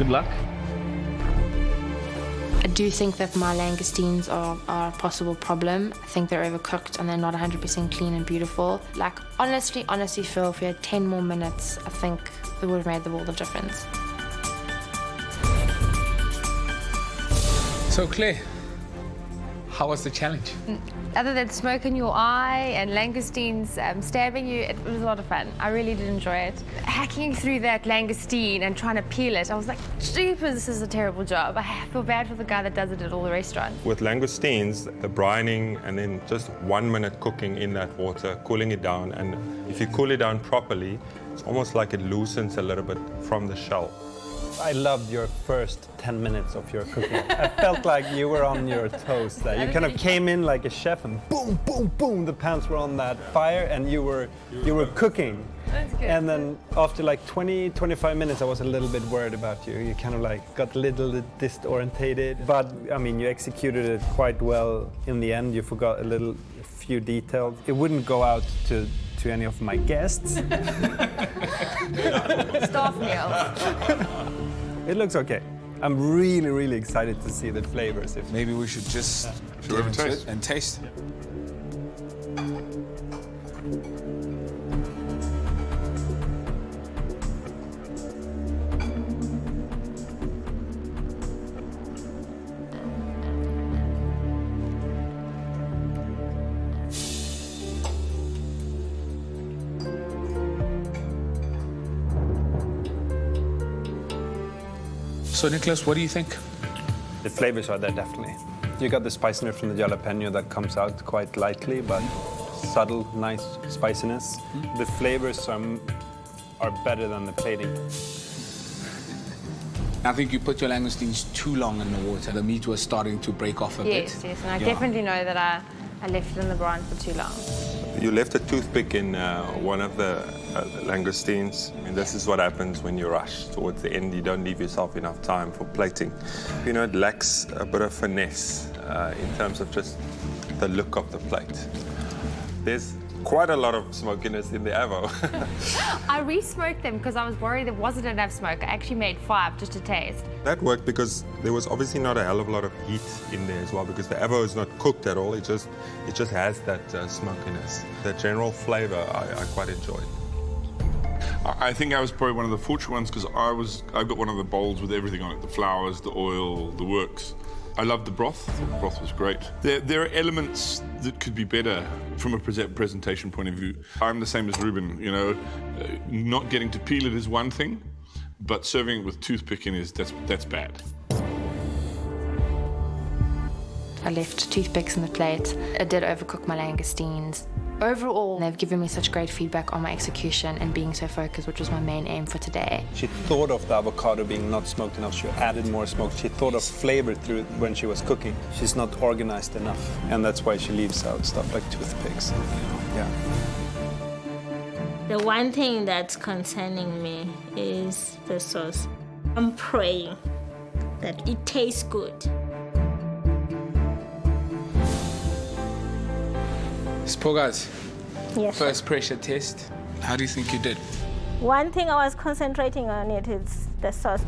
Good luck. I do think that my langoustines are a possible problem. I think they're overcooked and they're not 100% clean and beautiful. Like, honestly feel if we had 10 more minutes, I think it would have made the world of difference. So Claire, how was the challenge? Other than smoke in your eye and langoustines stabbing you, it was a lot of fun. I really did enjoy it. Hacking through that langoustine and trying to peel it, I was like, jeepers, this is a terrible job. I feel bad for the guy that does it at all the restaurants. With langoustines, the brining and then just 1 minute cooking in that water, cooling it down, and if you cool it down properly, it's almost like it loosens a little bit from the shell. I loved your first 10 minutes of your cooking. I felt like you were on your toes there. You kind of came in like a chef and boom, boom, boom, the pans were on that fire and you were cooking. That's good. And then after like 20, 25 minutes, I was a little bit worried about you. You kind of like got a little disorientated, but I mean, you executed it quite well in the end. You forgot a few details. It wouldn't go out to any of my guests. Staff meals. It looks okay. I'm really, really excited to see the flavors. Maybe we should just Should we have a taste? and taste. So Nicholas, what do you think? The flavors are there, definitely. You got the spiciness from the jalapeno that comes out quite lightly, but subtle, nice spiciness. The flavors are better than the plating. I think you put your langoustines too long in the water. The meat was starting to break off a bit. Yes, and I definitely know that I left it in the brine for too long. You left a toothpick in one of the langoustines. I mean, this is what happens when you rush towards the end. You don't leave yourself enough time for plating. You know, it lacks a bit of finesse in terms of just the look of the plate. There's quite a lot of smokiness in the avo. I re-smoked them because I was worried there wasn't enough smoke. I actually made 5 just to taste. That worked because there was obviously not a hell of a lot of heat in there as well, because the avo is not cooked at all. It just has that smokiness. The general flavor I quite enjoyed. I think I was probably one of the fortunate ones because I've got one of the bowls with everything on it, the flowers, the oil, the works. I loved the broth. The broth was great. There are elements that could be better from a presentation point of view. I'm the same as Ruben, you know. Not getting to peel it is one thing, but serving it with toothpick in that's bad. I left toothpicks in the plate. I did overcook my langoustines. Overall, they've given me such great feedback on my execution and being so focused, which was my main aim for today. She thought of the avocado being not smoked enough. She added more smoke. She thought of flavor through when she was cooking. She's not organized enough, and that's why she leaves out stuff like toothpicks. Yeah. The one thing that's concerning me is the sauce. I'm praying that it tastes good. Spogas, Yes. first pressure test. How do you think you did? One thing I was concentrating on it is the sauce.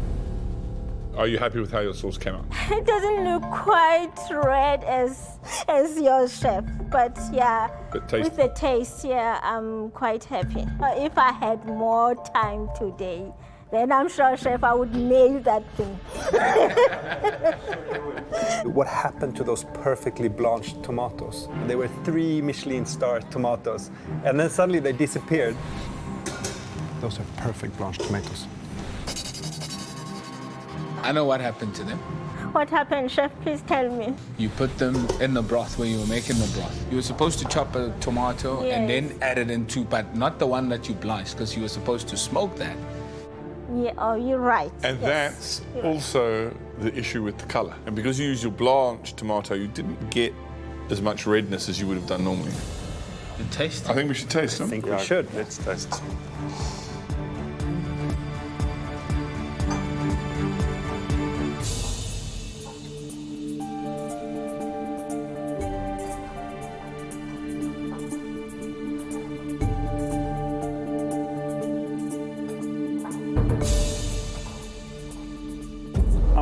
Are you happy with how your sauce came out? It doesn't look quite red as yours, chef, but yeah, But taste. with the taste, yeah, I'm quite happy. If I had more time today, then I'm sure, chef, I would nail that thing. What happened to those perfectly blanched tomatoes? They were 3 Michelin-star tomatoes, and then suddenly they disappeared. Those are perfect blanched tomatoes. I know what happened to them. What happened, chef? Please tell me. You put them in the broth when you were making the broth. You were supposed to chop a tomato and Yes. then add it into, but not the one that you blanched, because you were supposed to smoke that. Yeah, oh, you're right. And yes. that's also the issue with the colour. And because you use your blanched tomato, you didn't get as much redness as you would have done normally. The taste. I think we should taste them. I think we should. Let's taste.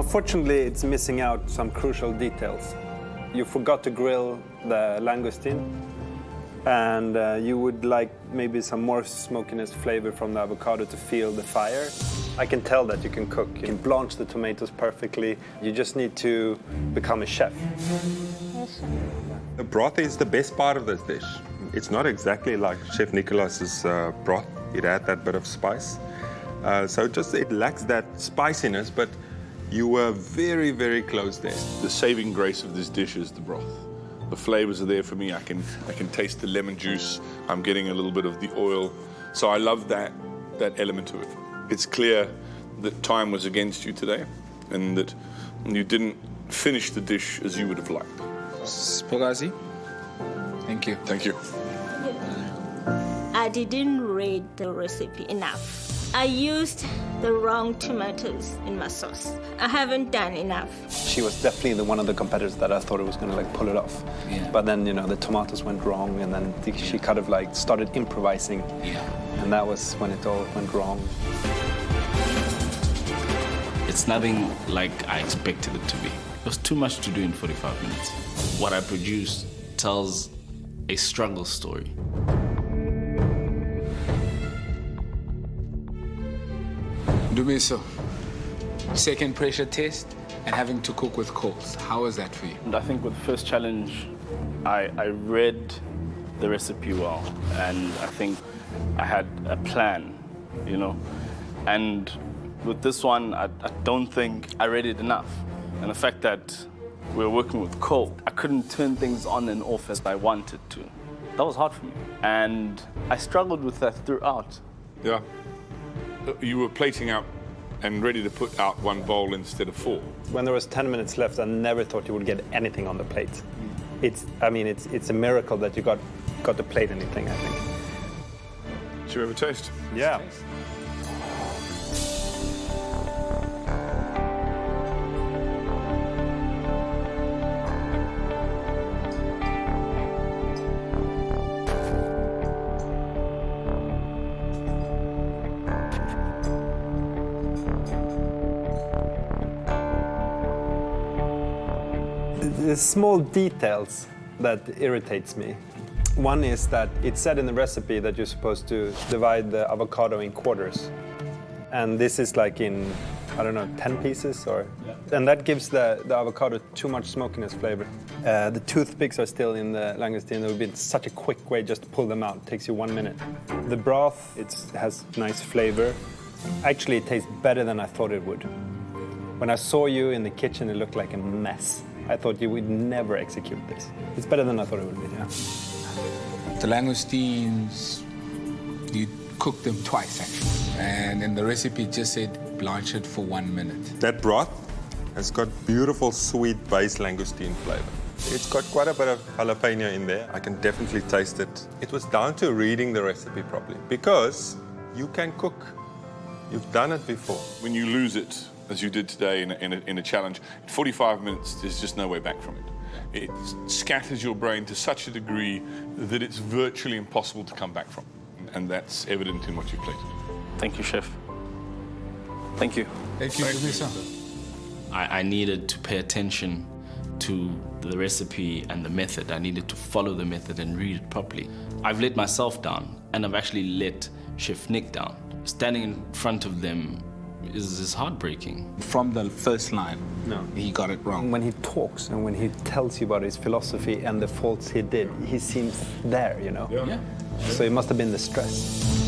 Unfortunately, it's missing out some crucial details. You forgot to grill the langoustine, and you would like maybe some more smokiness flavor from the avocado to feel the fire. I can tell that you can cook. You can blanch the tomatoes perfectly. You just need to become a chef. The broth is the best part of this dish. It's not exactly like Chef Nicolas's broth. It had that bit of spice. So just it lacks that spiciness, but you were very, very close there. The saving grace of this dish is the broth. The flavors are there for me. I can taste the lemon juice. I'm getting a little bit of the oil. So I love that element to it. It's clear that time was against you today and that you didn't finish the dish as you would have liked. Spogazi, thank you. Thank you. I didn't read the recipe enough. I used the wrong tomatoes in my sauce. I haven't done enough. She was definitely one of the competitors that I thought it was going to like pull it off. Yeah. But then, you know, the tomatoes went wrong, and then she kind of like started improvising. Yeah. And that was when it all went wrong. It's nothing like I expected it to be. It was too much to do in 45 minutes. What I produced tells a struggle story. Dumiso, second pressure test and having to cook with coals. How was that for you? And I think with the first challenge, I read the recipe well, and I think I had a plan, you know. And with this one, I don't think I read it enough. And the fact that we were working with coal, I couldn't turn things on and off as I wanted to. That was hard for me. And I struggled with that throughout. Yeah. You were plating out and ready to put out one bowl instead of 4. When there was 10 minutes left, I never thought you would get anything on the plate. It's a miracle that you got to plate anything, I think. Should we have a taste? Yeah. The small details that irritates me. One is that it said in the recipe that you're supposed to divide the avocado in quarters. And this is like in, I don't know, 10 pieces or... Yeah. And that gives the avocado too much smokiness flavor. The toothpicks are still in the langoustine. It would be such a quick way just to pull them out. It takes you 1 minute. The broth, it has nice flavor. Actually, it tastes better than I thought it would. When I saw you in the kitchen, it looked like a mess. I thought you would never execute this. It's better than I thought it would be, yeah. The langoustines, you cooked them twice, actually. And in the recipe, it just said blanch it for 1 minute. That broth has got beautiful, sweet base langoustine flavor. It's got quite a bit of jalapeno in there. I can definitely taste it. It was down to reading the recipe properly because you can cook. You've done it before. When you lose it, as you did today in a challenge, 45 minutes, there's just no way back from it. It scatters your brain to such a degree that it's virtually impossible to come back from. And that's evident in what you've plated. Thank you, Chef. Thank you. Thank you, Dumiso. I needed to pay attention to the recipe and the method. I needed to follow the method and read it properly. I've let myself down, and I've actually let Chef Nick down. Standing in front of them is heartbreaking. From the first line, no, he got it wrong. When he talks and when he tells you about his philosophy and the faults he did, he seems there, you know? Yeah. So it must have been the stress.